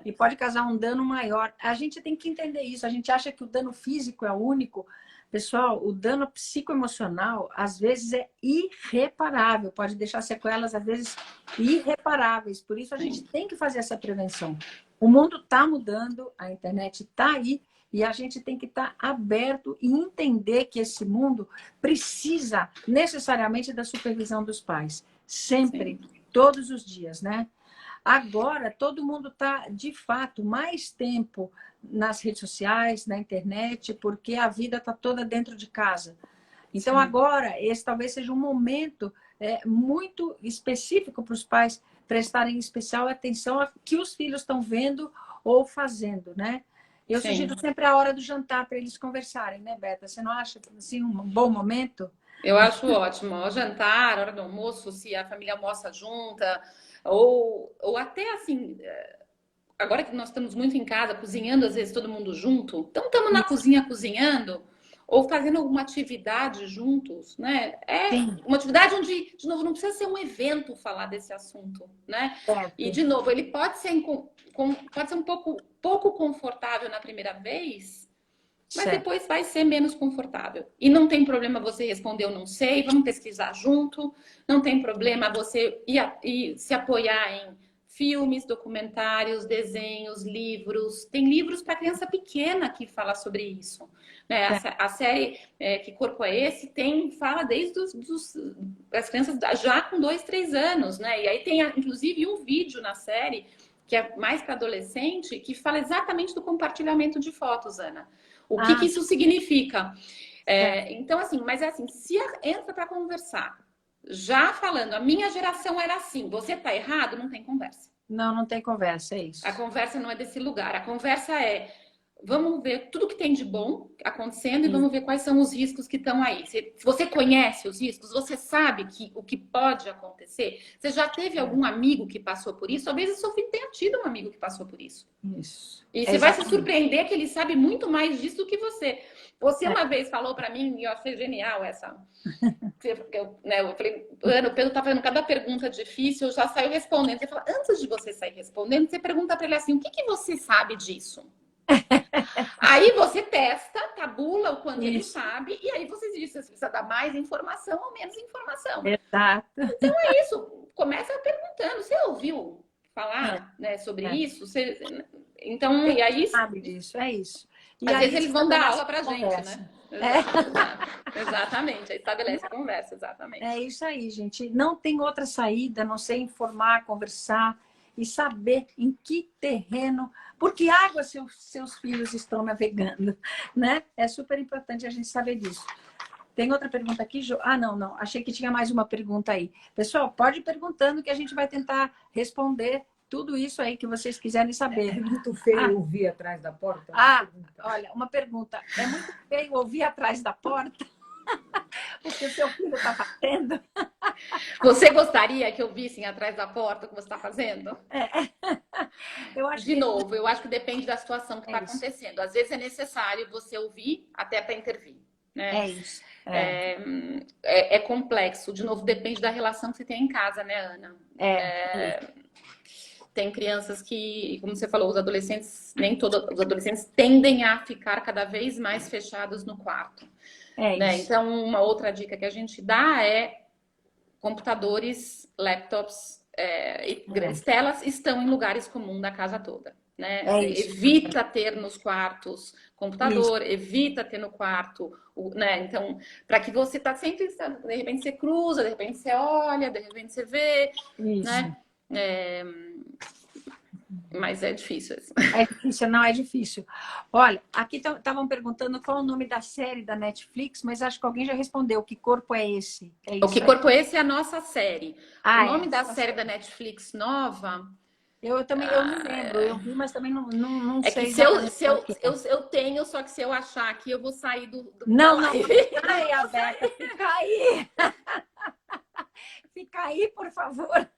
E pode causar um dano maior. A gente tem que entender isso. A gente acha que o dano físico é o único. Pessoal, o dano psicoemocional, às vezes, é irreparável. Pode deixar sequelas, às vezes, irreparáveis. Por isso, a gente tem que fazer essa prevenção. O mundo está mudando, a internet está aí, e a gente tem que estar aberto e entender que esse mundo precisa necessariamente da supervisão dos pais. Sempre, todos os dias, né? Agora, todo mundo está, de fato, mais tempo nas redes sociais, na internet, porque a vida está toda dentro de casa. Então, agora, esse talvez seja um momento muito específico para os pais prestarem especial atenção ao que os filhos estão vendo ou fazendo, né? Eu sugiro sempre a hora do jantar para eles conversarem, né, Beta? Você não acha assim, um bom momento? Eu acho ótimo. Ao jantar, hora do almoço, se a família almoça junta, ou até assim, agora que nós estamos muito em casa, cozinhando às vezes todo mundo junto, então estamos na cozinha cozinhando, ou fazendo alguma atividade juntos, né? É uma atividade onde, de novo, não precisa ser um evento falar desse assunto, né? E, de novo, ele pode ser um pouco confortável na primeira vez, mas depois vai ser menos confortável. E não tem problema você responder eu não sei, vamos pesquisar junto. Não tem problema você ir se apoiar em filmes, documentários, desenhos, livros. Tem livros para criança pequena que fala sobre isso. Né? A série Que Corpo é Esse? Fala desde as crianças já com 2, 3 anos. Né? E aí tem, inclusive, um vídeo na série que é mais para adolescente, que fala exatamente do compartilhamento de fotos, Ana. O que isso significa? Então, assim, mas é assim, se entra para conversar, já falando, a minha geração era assim, você tá errado, não tem conversa. Não tem conversa, é isso. A conversa não é desse lugar. A conversa é, vamos ver tudo que tem de bom acontecendo e vamos ver quais são os riscos que estão aí. Se você conhece os riscos, você sabe o que pode acontecer. Você já teve algum amigo que passou por isso? Talvez o seu filho tenha tido um amigo que passou por isso. Isso. E você vai se surpreender que ele sabe muito mais disso do que você. Você uma vez falou para mim, e eu achei genial essa. Eu falei, Ana, o Pedro tá fazendo cada pergunta difícil, eu já saio respondendo. Você fala, antes de você sair respondendo, você pergunta para ele assim, o que você sabe disso? Aí você testa, tabula o quanto ele sabe, e aí você diz se precisa dar mais informação ou menos informação. Exato. Então é isso, começa perguntando, você ouviu falar sobre isso? Então, e aí... sabe disso, é isso. E às vezes eles vão dar aula pra gente, né? Exatamente, aí estabelece a conversa, exatamente. É isso aí, gente. Não tem outra saída, a não ser informar, conversar e saber em que terreno, por que água seus filhos estão navegando, né? É super importante a gente saber disso. Tem outra pergunta aqui, Jo? Ah, não. Achei que tinha mais uma pergunta aí. Pessoal, pode ir perguntando que a gente vai tentar responder tudo isso aí que vocês quiserem saber. É muito feio ouvir atrás da porta? Olha, uma pergunta. É muito feio ouvir atrás da porta? Porque o seu filho está batendo? Você gostaria que ouvissem atrás da porta o que você está fazendo? Eu acho De novo, eu acho que depende da situação que está acontecendo. Às vezes é necessário você ouvir até para intervir. Né? É isso. É complexo. De novo, depende da relação que você tem em casa, né, Ana? Tem crianças que, como você falou, os adolescentes, nem todos os adolescentes tendem a ficar cada vez mais fechados no quarto. É né? isso. Então, uma outra dica que a gente dá é computadores, laptops e grandes telas estão em lugares comuns da casa toda, né? É isso. Evita ter nos quartos Isso. computador, evita ter no quarto, né? Então, para que você tá sempre, de repente você cruza, de repente você olha, de repente você vê, Isso. né? É, mas é difícil isso. É difícil, não é difícil. Olha, aqui estavam perguntando qual é o nome da série da Netflix, mas acho que alguém já respondeu. Que corpo é esse? É O Que isso aí? Corpo é Esse é a nossa série. O Ah, nome é. da Tá série certo. da Netflix nova Eu também eu me lembro, eu vi, mas também não é que sei exatamente qual que é. eu tenho, só que se eu achar aqui, eu vou sair da Não, live. fica aí, Abeca, fica aí. Fica aí, por favor.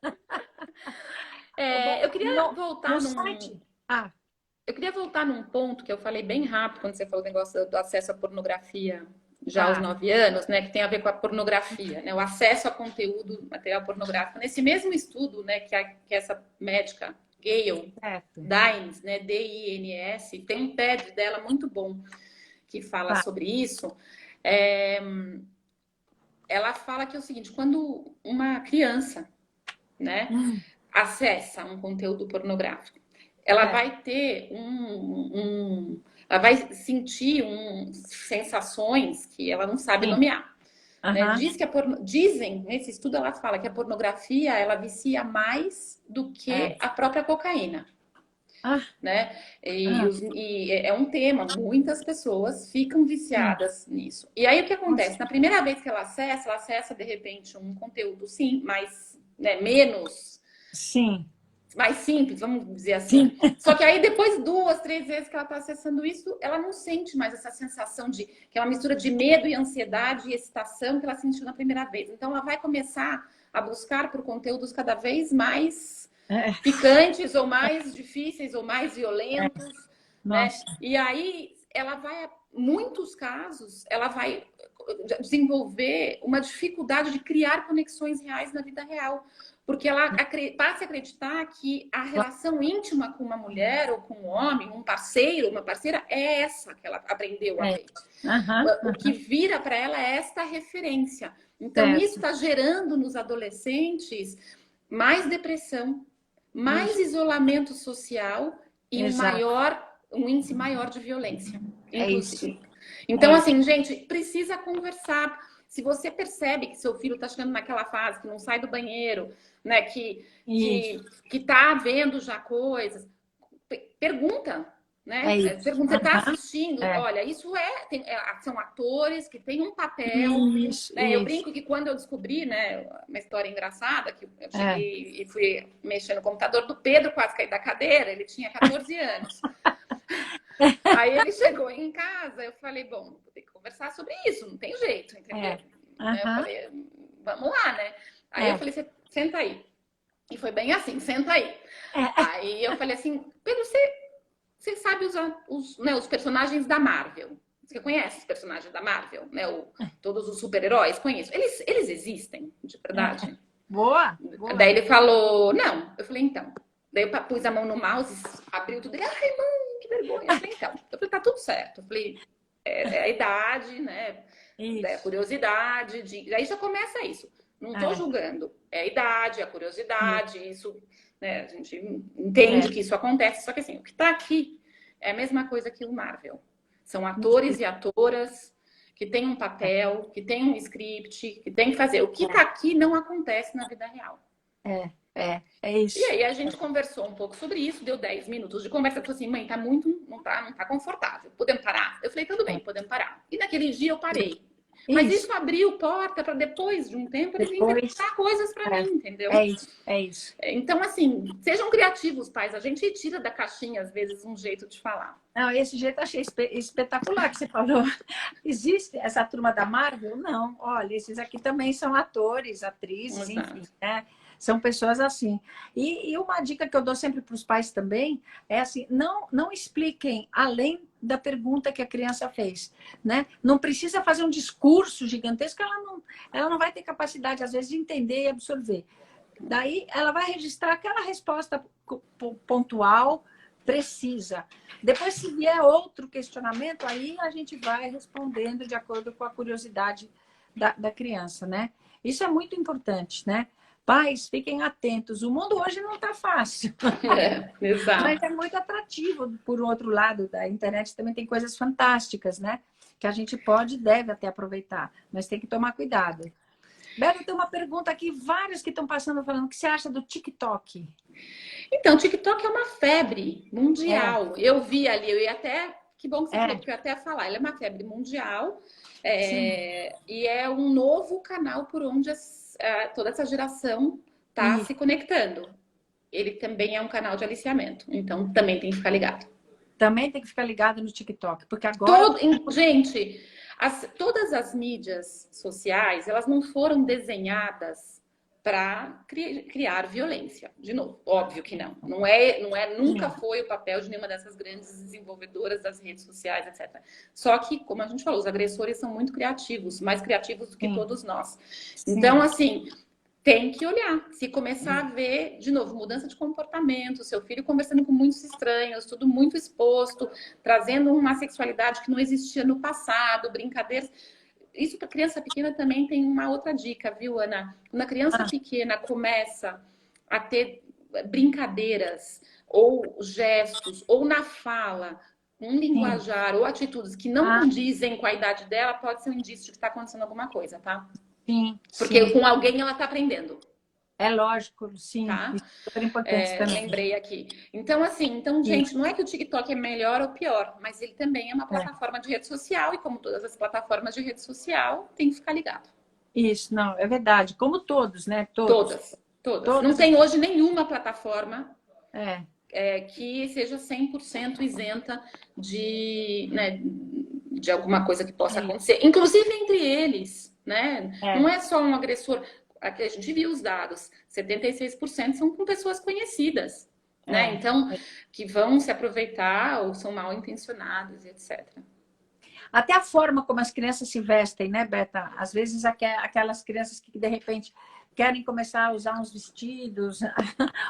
Bom, Eu queria no voltar site. Ah, eu queria voltar num ponto que eu falei bem rápido quando você falou do negócio do acesso à pornografia já aos tá. 9 anos, né, que tem a ver com a pornografia, né, o acesso a conteúdo material pornográfico. Nesse mesmo estudo, né, que essa médica Gayle Certo. Dines, né, D-I-N-S, tem um TED dela muito bom que fala Tá. sobre isso. É, ela fala que é o seguinte, quando uma criança, né, Hum, acessa um conteúdo pornográfico, ela é. vai ter ela vai sentir sensações que ela não sabe Sim. nomear. Né? Aham. Dizem, nesse estudo ela fala que a pornografia ela vicia mais do É. que a própria cocaína. Ah, Né? ah, E é um tema, muitas pessoas ficam sim. viciadas nisso. E aí o que Nossa. acontece? Na primeira vez que ela acessa de repente um conteúdo, sim, mais, né, menos, Sim. mais simples, vamos dizer Sim. assim. Só que aí depois, 2, 3 vezes que ela está acessando isso, ela não sente mais essa sensação de que é uma mistura de medo e ansiedade e excitação que ela sentiu na primeira vez. Então ela vai começar a buscar por conteúdos cada vez mais É. picantes ou mais difíceis ou mais violentos, né? Nossa. E aí ela vai, muitos casos, ela vai desenvolver uma dificuldade de criar conexões reais na vida real, porque ela passa a acreditar que a relação íntima com uma mulher ou com um homem, um parceiro, uma parceira, é essa que ela aprendeu a É. ter. Aham. O que vira para ela é esta referência. Então, isso Certo. está gerando nos adolescentes mais depressão, mais Isso. isolamento social e Exato. um índice maior de violência, É isso. inclusive. Então, É isso. assim, gente, precisa conversar. Se você percebe que seu filho está chegando naquela fase, que não sai do banheiro, né, Isso. que tá vendo já coisas, pergunta, É né? isso. Pergunta, você está Aham. assistindo? É. Olha, isso são atores que têm um papel, Isso. né? Eu Isso. brinco que quando eu descobri, né, uma história engraçada, que eu É. cheguei e fui mexer no computador do Pedro, quase caí da cadeira, ele tinha 14 anos. Aí ele chegou em casa, eu falei, bom, vou ter que conversar sobre isso, não tem jeito, entendeu? É. Eu Aham. falei, vamos lá, né? Aí eu É. falei, senta aí. E foi bem assim, senta aí. É. Aí eu falei assim, Pedro, você sabe os personagens da Marvel? Você conhece os personagens da Marvel? Né? Todos os super-heróis? Conheço. Eles existem, de verdade? Boa. Boa. Daí ele falou, não. Eu falei, então. Daí eu pus a mão no mouse, abriu tudo. Ele, ai, mãe, que vergonha. Eu falei, então. Eu falei, tá tudo certo. Eu falei, é a idade, né? É a Isso. curiosidade. Daí já começa isso. Não tô É. julgando. É a idade, é a curiosidade, isso, né? A gente É. entende que isso acontece. Só que assim, o que tá aqui é a mesma coisa que o Marvel. São atores e atoras que têm um papel, que têm um script, que tem que fazer. O que tá aqui não acontece na vida real. É E isso. aí a gente conversou um pouco sobre isso, deu 10 minutos de conversa. Eu falei assim, mãe, não tá confortável. Podemos parar? Eu falei, tudo bem, podemos parar. E naquele dia eu parei. Mas isso abriu porta para depois de um tempo eles Depois. inventar coisas para mim, entendeu? É isso. É isso. Então, assim, sejam criativos, pais. A gente tira da caixinha, às vezes, um jeito de falar. Não, esse jeito eu achei espetacular que você falou. Existe essa turma da Marvel? Não. Olha, esses aqui também são atores, atrizes, Exato. enfim, né? São pessoas assim. E uma dica que eu dou sempre para os pais também é assim, não expliquem além da pergunta que a criança fez, né? Não precisa fazer um discurso gigantesco, ela não vai ter capacidade, às vezes, de entender e absorver. Daí, ela vai registrar aquela resposta pontual, precisa. Depois, se vier outro questionamento, aí a gente vai respondendo de acordo com a curiosidade da criança, né? Isso é muito importante, né? Pais, fiquem atentos. O mundo hoje não está fácil, Exato. mas é muito atrativo. Por outro lado, da internet também tem coisas fantásticas, né? Que a gente pode e deve até aproveitar, mas tem que tomar cuidado. Beto, tem uma pergunta aqui, vários que estão passando falando, o que você acha do TikTok? Então, o TikTok é uma febre mundial. Eu vi ali, eu ia até... Que bom que você falou, porque eu ia até falar. Ele é uma febre mundial e é um novo canal por onde toda essa geração está se conectando. Ele também é um canal de aliciamento, então também tem que ficar ligado. Também tem que ficar ligado no TikTok, porque agora... Gente, todas as mídias sociais, elas não foram desenhadas para criar violência. De novo, óbvio que não. Nunca foi o papel de nenhuma dessas grandes desenvolvedoras das redes sociais, etc. Só que, como a gente falou, os agressores são muito criativos, mais criativos do que todos nós. Então, assim, tem que olhar. Se começar a ver, de novo, mudança de comportamento, seu filho conversando com muitos estranhos, tudo muito exposto, trazendo uma sexualidade que não existia no passado, brincadeiras. Isso para criança pequena também tem uma outra dica, viu, Ana? Quando a criança pequena começa a ter brincadeiras, ou gestos, ou na fala, um linguajar ou atitudes que não condizem com a idade dela, pode ser um indício de que está acontecendo alguma coisa, tá? Sim. Porque com alguém ela está aprendendo. É lógico, sim. Tá? Isso é super importante também. Lembrei aqui. Então, assim, gente, não é que o TikTok é melhor ou pior, mas ele também é uma plataforma de rede social e como todas as plataformas de rede social, tem que ficar ligado. Isso, não, é verdade. Como todos, né? Todas. Não tem hoje nenhuma plataforma que seja 100% isenta de alguma coisa que possa acontecer. Inclusive entre eles, né? Não é só um agressor... Aqui a gente viu os dados, 76% são com pessoas conhecidas, né? Então, que vão se aproveitar ou são mal intencionados, etc. Até a forma como as crianças se vestem, né, Beta? Às vezes aquelas crianças que de repente querem começar a usar uns vestidos,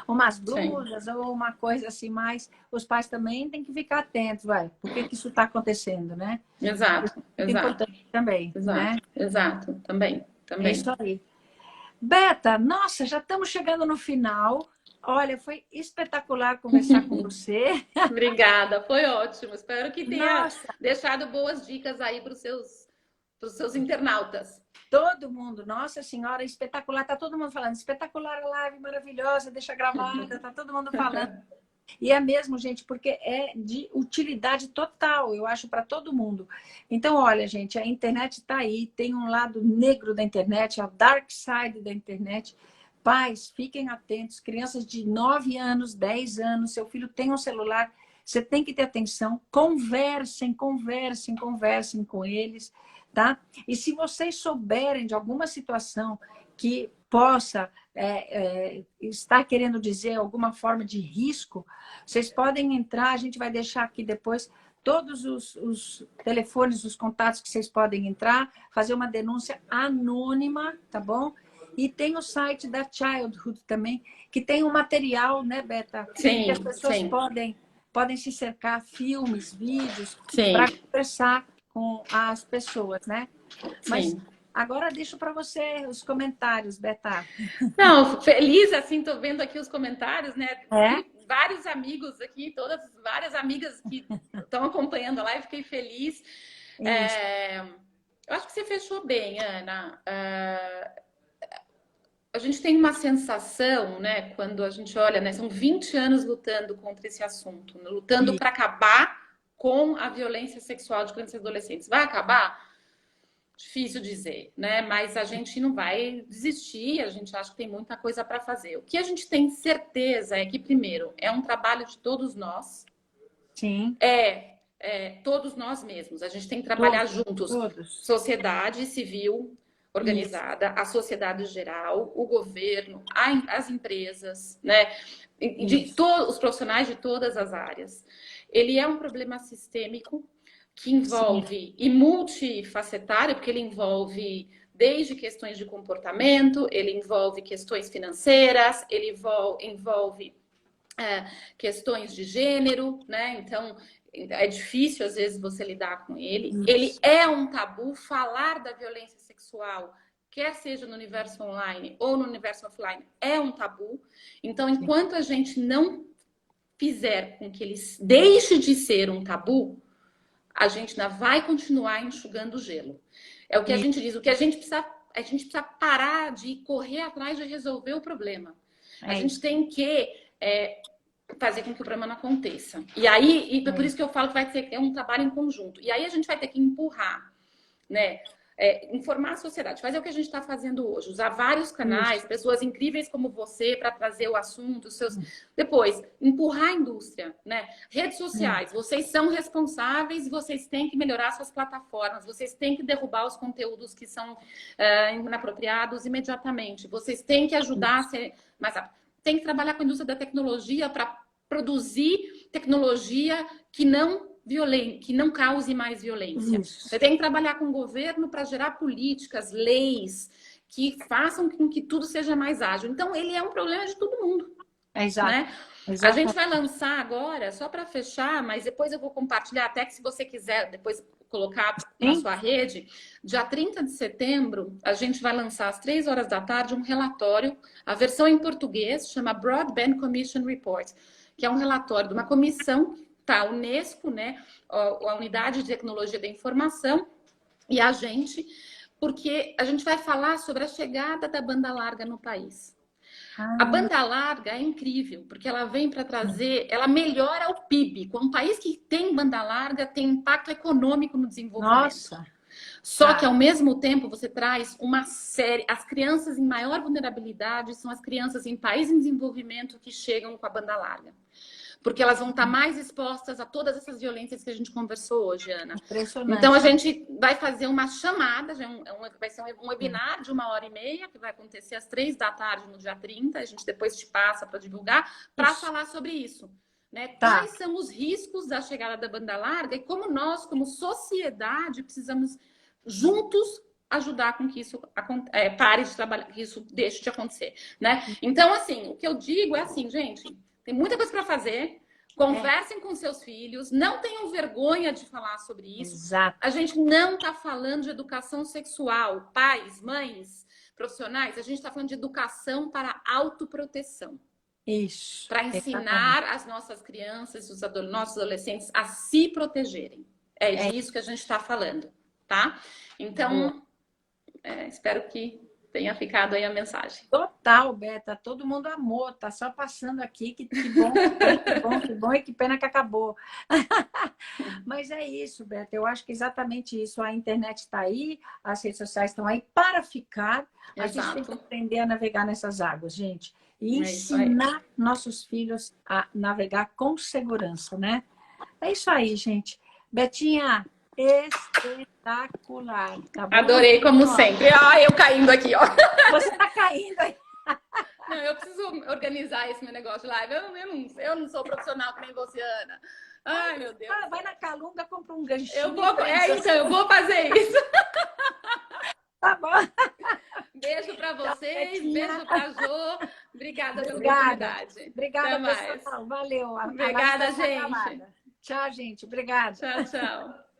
umas blusas ou uma coisa assim mais, os pais também têm que ficar atentos, por que isso está acontecendo, né? Exato. É importante também, né? Exato, também. É isso aí. Beta, nossa, já estamos chegando no final. Olha, foi espetacular conversar com você. Obrigada, foi ótimo. Espero que tenha deixado boas dicas aí para os seus internautas. Todo mundo, nossa senhora, espetacular. Tá todo mundo falando, espetacular a live, maravilhosa, deixa gravada, tá todo mundo falando. E é mesmo, gente, porque é de utilidade total, eu acho, para todo mundo. Então, olha, gente, a internet está aí, tem um lado negro da internet, a dark side da internet. Pais, fiquem atentos, crianças de 9 anos, 10 anos, seu filho tem um celular, você tem que ter atenção, conversem com eles, tá? E se vocês souberem de alguma situação que possa estar querendo dizer alguma forma de risco, vocês podem entrar, a gente vai deixar aqui depois todos os telefones, os contatos que vocês podem entrar, fazer uma denúncia anônima, tá bom? E tem o site da Childhood também, que tem um material, né, Beta? Sim, que as pessoas podem se cercar, filmes, vídeos, para conversar com as pessoas, né? Mas agora deixo para você os comentários, Beta. Não, feliz, assim, tô vendo aqui os comentários, né? Vários amigos aqui, várias amigas que estão acompanhando a live, fiquei feliz. Eu acho que você fechou bem, Ana. A gente tem uma sensação, né, quando a gente olha, né, são 20 anos lutando contra esse assunto, lutando para acabar com a violência sexual de crianças e adolescentes. Vai acabar? Difícil dizer, né? Mas a gente não vai desistir, a gente acha que tem muita coisa para fazer. O que a gente tem certeza é que, primeiro, é um trabalho de todos nós. Sim. Todos nós mesmos. A gente tem que trabalhar juntos. Todos. Sociedade civil organizada, a sociedade geral, o governo, as empresas, né? Os profissionais de todas as áreas. Ele é um problema sistêmico que envolve e multifacetário, porque ele envolve desde questões de comportamento, ele envolve questões financeiras, ele envolve questões de gênero, né? Então, é difícil, às vezes, você lidar com ele. Isso. Ele é um tabu. Falar da violência sexual, quer seja no universo online ou no universo offline, é um tabu. Então, enquanto a gente não fizer com que ele deixe de ser um tabu, a gente ainda vai continuar enxugando o gelo. É o que a gente diz, o que a gente precisa parar de correr atrás de resolver o problema. A gente tem que fazer com que o problema não aconteça. E aí, por isso que eu falo que vai ter um trabalho em conjunto. E aí a gente vai ter que empurrar, né? Informar a sociedade, fazer o que a gente está fazendo hoje, usar vários canais, pessoas incríveis como você para trazer o assunto, depois empurrar a indústria, né? Redes sociais, vocês são responsáveis e vocês têm que melhorar suas plataformas, vocês têm que derrubar os conteúdos que são inapropriados imediatamente, vocês têm que ajudar a ser mais rápido. Tem que trabalhar com a indústria da tecnologia para produzir tecnologia que não cause mais violência. Isso. Você tem que trabalhar com o governo para gerar políticas, leis que façam com que tudo seja mais ágil. Então, ele é um problema de todo mundo. Exato. Né? A gente vai lançar agora, só para fechar, mas depois eu vou compartilhar, até que se você quiser depois colocar na sua rede, dia 30 de setembro, a gente vai lançar às 3 horas da tarde um relatório, a versão em português chama Broadband Commission Report, que é um relatório de uma comissão, a Unesco, né, a Unidade de Tecnologia da Informação e a gente, porque a gente vai falar sobre a chegada da banda larga no país. A banda larga é incrível, porque ela vem para trazer, ela melhora o PIB. Um país que tem banda larga tem impacto econômico no desenvolvimento. Nossa! Só que, ao mesmo tempo, você traz uma série... As crianças em maior vulnerabilidade são as crianças em países em desenvolvimento que chegam com a banda larga. Porque elas vão estar mais expostas a todas essas violências que a gente conversou hoje, Ana. Impressionante. Então, a gente vai fazer uma chamada, vai ser um webinar de 1h30, que vai acontecer às 3 da tarde no dia 30. A gente depois te passa para divulgar, para falar sobre isso. Né? Quais são os riscos da chegada da banda larga e como nós, como sociedade, precisamos juntos ajudar com que isso pare de trabalhar, que isso deixe de acontecer. Né? Então, assim, o que eu digo é assim, gente... Tem muita coisa para fazer. Conversem com seus filhos. Não tenham vergonha de falar sobre isso. Exato. A gente não está falando de educação sexual. Pais, mães, profissionais. A gente está falando de educação para autoproteção. Isso. Para ensinar as nossas crianças, os nossos adolescentes a se protegerem. É disso que a gente está falando. Tá? Então, espero que tenha ficado aí a mensagem. Total, Beta. Todo mundo amou. Tá só passando aqui. Que bom, que bom e que pena que acabou. Mas é isso, Beta. Eu acho que exatamente isso. A internet está aí, as redes sociais estão aí para ficar. A gente tem que aprender a navegar nessas águas, gente. E ensinar nossos filhos a navegar com segurança, né? É isso aí, gente. Betinha, espetacular. Tá bom? Adorei, como sempre. Eu caindo aqui, ó. Você tá caindo aí. Não, eu preciso organizar esse meu negócio de live. Eu não sou profissional que nem você, Ana. Ai, meu Deus. Vai na Calunga, compra um ganchinho. Eu vou fazer isso. Tá bom. Beijo pra vocês, beijo pra Jo. Obrigada pela oportunidade. Obrigada, pessoal. Valeu. Obrigada, gente. Tchau, gente. Obrigada. Tchau, tchau.